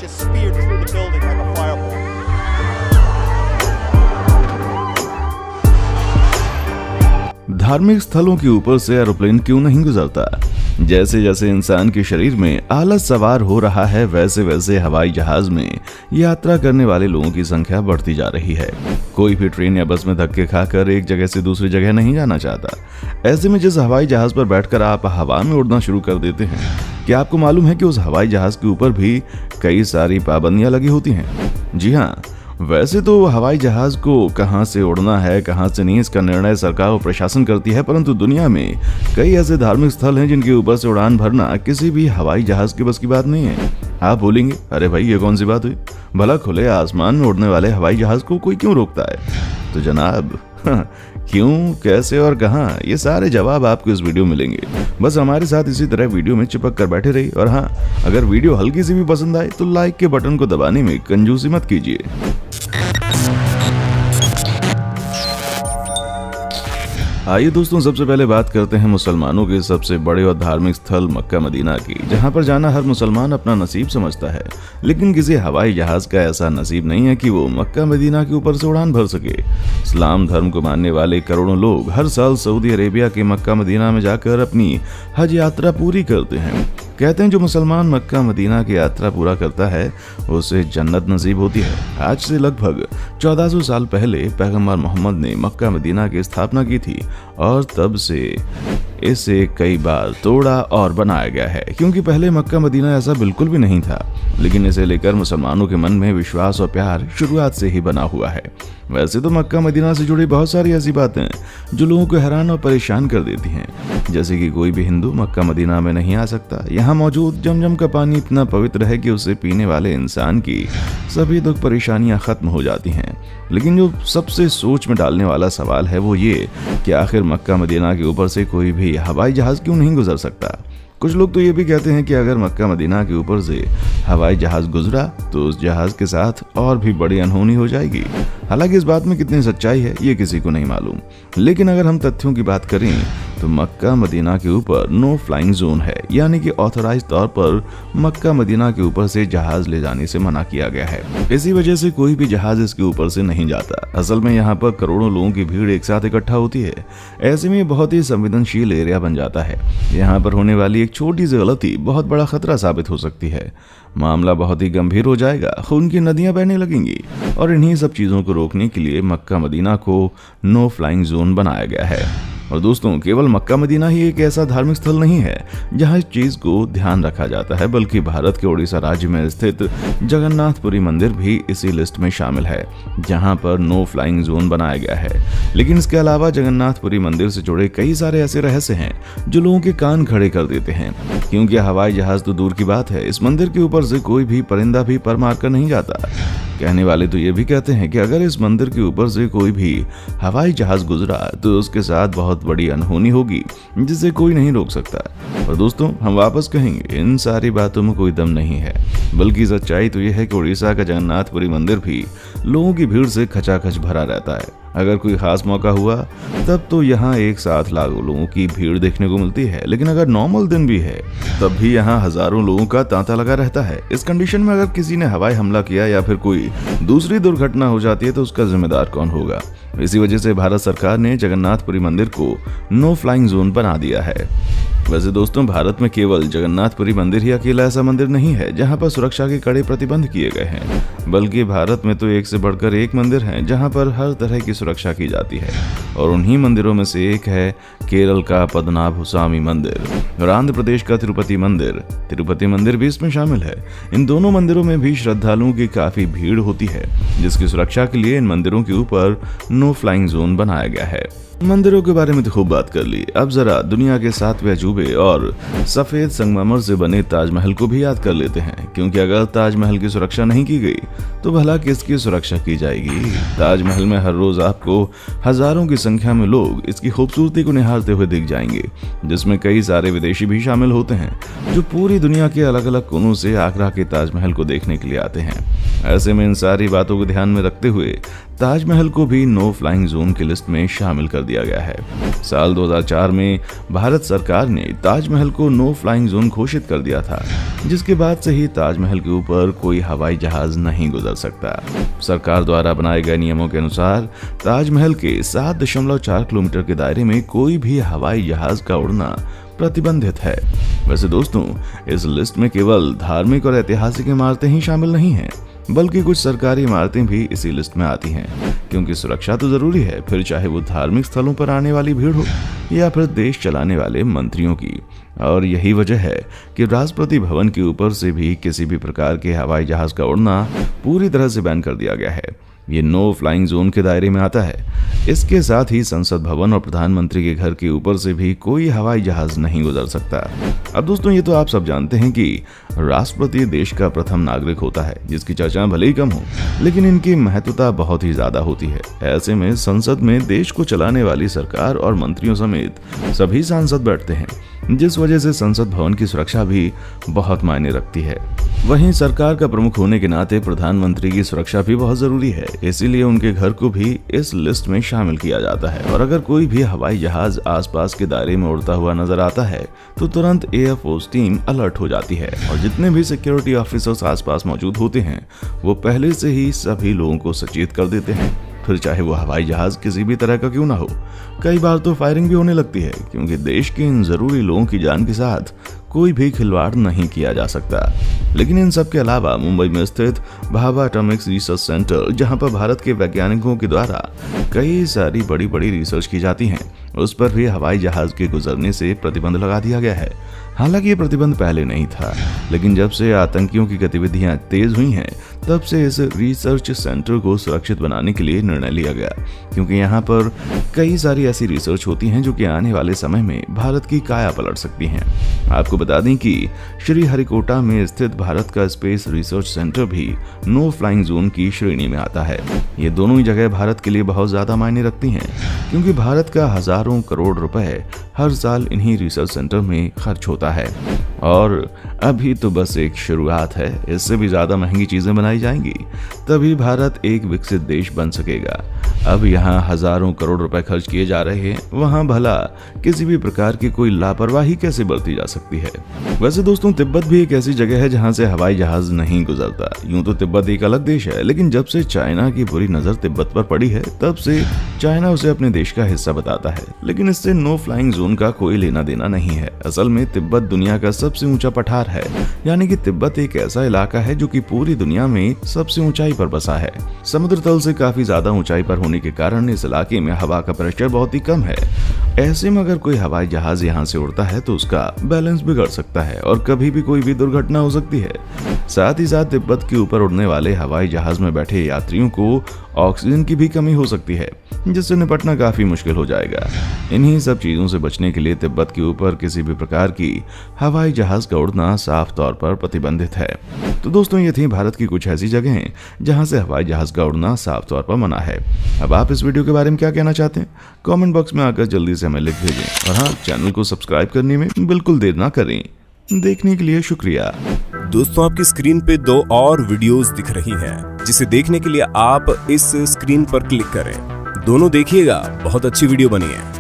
is speared through the building like a fireball. धार्मिक स्थलों के ऊपर से एरोप्लेन क्यों नहीं गुजरता? जैसे जैसे इंसान के शरीर में आलस सवार हो रहा है, वैसे वैसे हवाई जहाज में यात्रा करने वाले लोगों की संख्या बढ़ती जा रही है। कोई भी ट्रेन या बस में धक्के खाकर एक जगह से दूसरी जगह नहीं जाना चाहता। ऐसे में जिस हवाई जहाज पर बैठकर आप हवा में उड़ना शुरू कर देते हैं, क्या आपको मालूम है कि उस हवाई जहाज के ऊपर भी कई सारी पाबंदियां लगी होती हैं? जी हाँ, वैसे तो हवाई जहाज को कहां से उड़ना है, कहां से नहीं, इसका निर्णय सरकार और प्रशासन करती है, परंतु दुनिया में कई ऐसे धार्मिक स्थल हैं जिनके ऊपर से उड़ान भरना किसी भी हवाई जहाज की बस की बात नहीं है। आप बोलेंगे, अरे भाई ये कौन सी बात हुई? भला खुले आसमान में उड़ने वाले हवाई जहाज को कोई क्यों रोकता है? तो जनाब क्यों, कैसे और कहां, ये सारे जवाब आपको इस वीडियो में मिलेंगे। बस हमारे साथ इसी तरह वीडियो में चिपक कर बैठे रहिए। और हाँ, अगर वीडियो हल्की सी भी पसंद आए तो लाइक के बटन को दबाने में कंजूसी मत कीजिए। आइए दोस्तों, सबसे पहले बात करते हैं मुसलमानों के सबसे बड़े और धार्मिक स्थल मक्का मदीना की, जहां पर जाना हर मुसलमान अपना नसीब समझता है। लेकिन किसी हवाई जहाज का ऐसा नसीब नहीं है कि वो मक्का मदीना के ऊपर से उड़ान भर सके। इस्लाम धर्म को मानने वाले करोड़ों लोग हर साल सऊदी अरेबिया के मक्का मदीना में जाकर अपनी हज यात्रा पूरी करते हैं। कहते हैं जो मुसलमान मक्का मदीना की यात्रा पूरा करता है उसे जन्नत नसीब होती है। आज से लगभग 1400 साल पहले पैगंबर मोहम्मद ने मक्का मदीना की स्थापना की थी और तब से इसे कई बार तोड़ा और बनाया गया है, क्योंकि पहले मक्का मदीना ऐसा बिल्कुल भी नहीं था। लेकिन इसे लेकर मुसलमानों के मन में विश्वास और प्यार शुरुआत से ही बना हुआ है। वैसे तो मक्का मदीना से जुड़ी बहुत सारी ऐसी बातें जो लोगों को हैरान और परेशान कर देती हैं, जैसे कि कोई भी हिंदू मक्का मदीना में नहीं आ सकता। यहाँ मौजूद जमजम का पानी इतना पवित्र है कि उसे पीने वाले इंसान की सभी दुख परेशानियां खत्म हो जाती हैं। लेकिन जो सबसे सोच में डालने वाला सवाल है वो ये कि आखिर मक्का मदीना के ऊपर से कोई भी हवाई जहाज क्यों नहीं गुजर सकता? कुछ लोग तो ये भी कहते हैं कि अगर मक्का मदीना के ऊपर से हवाई जहाज गुजरा तो उस जहाज के साथ और भी बड़ी अनहोनी हो जाएगी। हालांकि इस बात में कितनी सच्चाई है ये किसी को नहीं मालूम। लेकिन अगर हम तथ्यों की बात करें तो मक्का मदीना के ऊपर नो फ्लाइंग जोन है, यानी कि ऑथराइज तौर पर मक्का मदीना के ऊपर से जहाज ले जाने से मना किया गया है। इसी वजह से कोई भी जहाज इसके ऊपर से नहीं जाता। असल में यहाँ पर करोड़ों लोगों की भीड़ एक साथ इकट्ठा होती है। ऐसे में बहुत ही संवेदनशील एरिया बन जाता है। यहाँ पर होने वाली एक छोटी सी गलती बहुत बड़ा खतरा साबित हो सकती है। मामला बहुत ही गंभीर हो जाएगा, खून की नदियां बहने लगेंगी। और इन्हीं सब चीजों को रोकने के लिए मक्का मदीना को नो फ्लाइंग जोन बनाया गया है। और दोस्तों, केवल मक्का मदीना ही एक ऐसा धार्मिक स्थल नहीं है जहां इस चीज को ध्यान रखा जाता है, बल्कि भारत के उड़ीसा राज्य में स्थित जगन्नाथपुरी मंदिर भी इसी लिस्ट में शामिल है, जहां पर नो फ्लाइंग जोन बनाया गया है। लेकिन इसके अलावा जगन्नाथपुरी मंदिर से जुड़े कई सारे ऐसे रहस्य हैं जो लोगों के कान खड़े कर देते हैं, क्योंकि हवाई जहाज तो दूर की बात है, इस मंदिर के ऊपर से कोई भी परिंदा भी पर मार कर नहीं जाता। कहने वाले तो ये भी कहते हैं कि अगर इस मंदिर के ऊपर से कोई भी हवाई जहाज गुजरा तो उसके साथ बहुत बड़ी अनहोनी होगी जिसे कोई नहीं रोक सकता। और दोस्तों, हम वापस कहेंगे, इन सारी बातों में कोई दम नहीं है, बल्कि सच्चाई तो यह है कि उड़ीसा का जगन्नाथपुरी मंदिर भी लोगों की भीड़ से खचाखच भरा रहता है। अगर कोई खास मौका हुआ तब तो यहाँ एक साथ लाखों लोगों की भीड़ देखने को मिलती है, लेकिन अगर नॉर्मल दिन भी है तब भी यहाँ हजारों लोगों का तांता लगा रहता है। इस कंडीशन में अगर किसी ने हवाई हमला किया या फिर कोई दूसरी दुर्घटना हो जाती है तो उसका जिम्मेदार कौन होगा? इसी वजह से भारत सरकार ने जगन्नाथपुरी मंदिर को नो फ्लाइंग जोन बना दिया है। वैसे दोस्तों, भारत में केवल जगन्नाथपुरी मंदिर ही अकेला ऐसा मंदिर नहीं है जहां पर सुरक्षा के कड़े प्रतिबंध किए गए हैं, बल्कि भारत में तो एक से बढ़कर एक मंदिर है जहां पर हर तरह की सुरक्षा की जाती है। और उन्हीं मंदिरों में से एक है केरल का पद्मनाभस्वामी मंदिर और आंध्र प्रदेश का तिरुपति मंदिर। तिरुपति मंदिर भी इसमें शामिल है। इन दोनों मंदिरों में भी श्रद्धालुओं की काफी भीड़ होती है, जिसकी सुरक्षा के लिए इन मंदिरों के ऊपर नो फ्लाइंग जोन बनाया गया है। मंदिरों के बारे में तो खूब बात कर ली, अब जरा दुनिया के 7वें अजूबे और सफेद संगमरमर से बने ताजमहल को भी याद कर लेते हैं, क्योंकि अगर ताजमहल की सुरक्षा नहीं की गई तो भला किसकी सुरक्षा की जाएगी? ताजमहल में हर रोज आपको हजारों की संख्या में लोग इसकी खूबसूरती को निहारते हुए दिख जाएंगे, जिसमें कई सारे विदेशी भी शामिल होते हैं जो पूरी दुनिया के अलग अलग कोनों से आगरा के ताजमहल को देखने के लिए आते हैं। ऐसे में इन सारी बातों को ध्यान में रखते हुए ताजमहल को भी नो फ्लाइंग जोन की लिस्ट में शामिल कर दिया गया है। साल 2004 में भारत सरकार ने ताजमहल को नो फ्लाइंग जोन घोषित कर दिया था, जिसके बाद से ही ताजमहल के ऊपर कोई हवाई जहाज नहीं गुजर सकता। सरकार द्वारा बनाए गए नियमों के अनुसार ताजमहल के 7.4 किलोमीटर के दायरे में कोई भी हवाई जहाज का उड़ना प्रतिबंधित है। वैसे दोस्तों, इस लिस्ट में केवल धार्मिक और ऐतिहासिक इमारतें ही शामिल नहीं हैं, बल्कि कुछ सरकारी इमारतें भी इसी लिस्ट में आती हैं, क्योंकि सुरक्षा तो जरूरी है, फिर चाहे वो धार्मिक स्थलों पर आने वाली भीड़ हो या फिर देश चलाने वाले मंत्रियों की। और यही वजह है कि राष्ट्रपति भवन के ऊपर से भी किसी भी प्रकार के हवाई जहाज का उड़ना पूरी तरह से बैन कर दिया गया है। ये नो फ्लाइंग जोन के दायरे में आता है। इसके साथ ही संसद भवन और प्रधानमंत्री के घर के ऊपर से भी कोई हवाई जहाज नहीं गुजर सकता। अब दोस्तों, ये तो आप सब जानते हैं कि राष्ट्रपति देश का प्रथम नागरिक होता है, जिसकी चर्चा भले ही कम हो, लेकिन इनकी महत्वता बहुत ही ज्यादा होती है। ऐसे में संसद में देश को चलाने वाली सरकार और मंत्रियों समेत सभी सांसद बैठते हैं, जिस वजह से संसद भवन की सुरक्षा भी बहुत मायने रखती है। वहीं सरकार का प्रमुख होने के नाते प्रधानमंत्री की सुरक्षा भी बहुत जरूरी है, इसीलिए उनके घर को भी इस लिस्ट में शामिल किया जाता है। और अगर कोई भी हवाई जहाज आसपास के दायरे में उड़ता हुआ नजर आता है तो तुरंत एयरफोर्स टीम अलर्ट हो जाती है, और जितने भी सिक्योरिटी ऑफिसर्स आसपास मौजूद होते हैं वो पहले से ही सभी लोगों को सचेत कर देते हैं, फिर चाहे वो हवाई जहाज किसी भी तरह का क्यों ना हो। कई बार तो फायरिंग भी होने लगती है, क्योंकि देश के इन जरूरी लोगों की जान के साथ कोई भी खिलवाड़ नहीं किया जा सकता। लेकिन इन सब के अलावा मुंबई में स्थित भाभा एटॉमिक रिसर्च सेंटर, जहां पर भारत के वैज्ञानिकों के द्वारा कई सारी बड़ी बड़ी रिसर्च की जाती हैं, उस पर भी हवाई जहाज के गुजरने से प्रतिबंध लगा दिया गया है। हालांकि ये प्रतिबंध पहले नहीं था, लेकिन जब से आतंकियों की गतिविधियां तेज हुई हैं, तब से इस रिसर्च सेंटर को सुरक्षित बनाने के लिए निर्णय लिया गया, क्योंकि यहाँ पर कई सारी ऐसी रिसर्च होती हैं जो कि आने वाले समय में भारत की काया पलट सकती हैं। आपको बता दें कि श्रीहरिकोटा में स्थित भारत का स्पेस रिसर्च सेंटर भी नो फ्लाइंग जोन की श्रेणी में आता है। ये दोनों ही जगह भारत के लिए बहुत ज्यादा मायने रखती हैं, क्योंकि भारत का हजारों करोड़ रुपए हर साल इन्हीं रिसर्च सेंटर में खर्च होता है। और अभी तो बस एक शुरुआत है, इससे भी ज्यादा महंगी चीजें बनाई जाएंगी, तभी भारत एक विकसित देश बन सकेगा। अब यहाँ हजारों करोड़ रुपए खर्च किए जा रहे हैं, वहाँ भला किसी भी प्रकार की कोई लापरवाही कैसे बरती जा सकती है। वैसे दोस्तों, तिब्बत भी एक ऐसी जगह है जहाँ से हवाई जहाज नहीं गुजरता। यूं तो तिब्बत एक अलग देश है, लेकिन जब से चाइना की बुरी नजर तिब्बत पर पड़ी है, तब से चाइना उसे अपने देश का हिस्सा बताता है। लेकिन इससे नो फ्लाइंग जोन का कोई लेना देना नहीं है। असल में तिब्बत दुनिया का सबसे ऊंचा पठार है, यानी कि तिब्बत एक ऐसा इलाका है जो कि पूरी दुनिया में सबसे ऊंचाई पर बसा है। समुद्र तल से काफी ज्यादा ऊंचाई पर होने के कारण इस इलाके में हवा का प्रेशर बहुत ही कम है। ऐसे में अगर कोई हवाई जहाज यहाँ से उड़ता है तो उसका बैलेंस बिगड़ सकता है और कभी भी कोई भी दुर्घटना हो सकती है। साथ ही साथ तिब्बत के ऊपर उड़ने वाले हवाई जहाज में बैठे यात्रियों को ऑक्सीजन की भी कमी हो सकती है, जिससे निपटना काफी मुश्किल हो जाएगा। इन्हीं सब चीजों से बचने के लिए तिब्बत के ऊपर किसी भी प्रकार की हवाई जहाज का उड़ना साफ तौर पर प्रतिबंधित है। तो दोस्तों, ये थी भारत की कुछ ऐसी जगहें जहां से हवाई जहाज का उड़ना साफ तौर पर मना है। अब आप इस वीडियो के बारे में क्या कहना चाहते हैं, कमेंट बॉक्स में आकर जल्दी से हमें लिख भेजें। और हाँ, चैनल को सब्सक्राइब करने में बिल्कुल देर ना करें। देखने के लिए शुक्रिया। दोस्तों, आपकी स्क्रीन पे 2 और वीडियोस दिख रही हैं, जिसे देखने के लिए आप इस स्क्रीन पर क्लिक करें। दोनों देखिएगा, बहुत अच्छी वीडियो बनी है।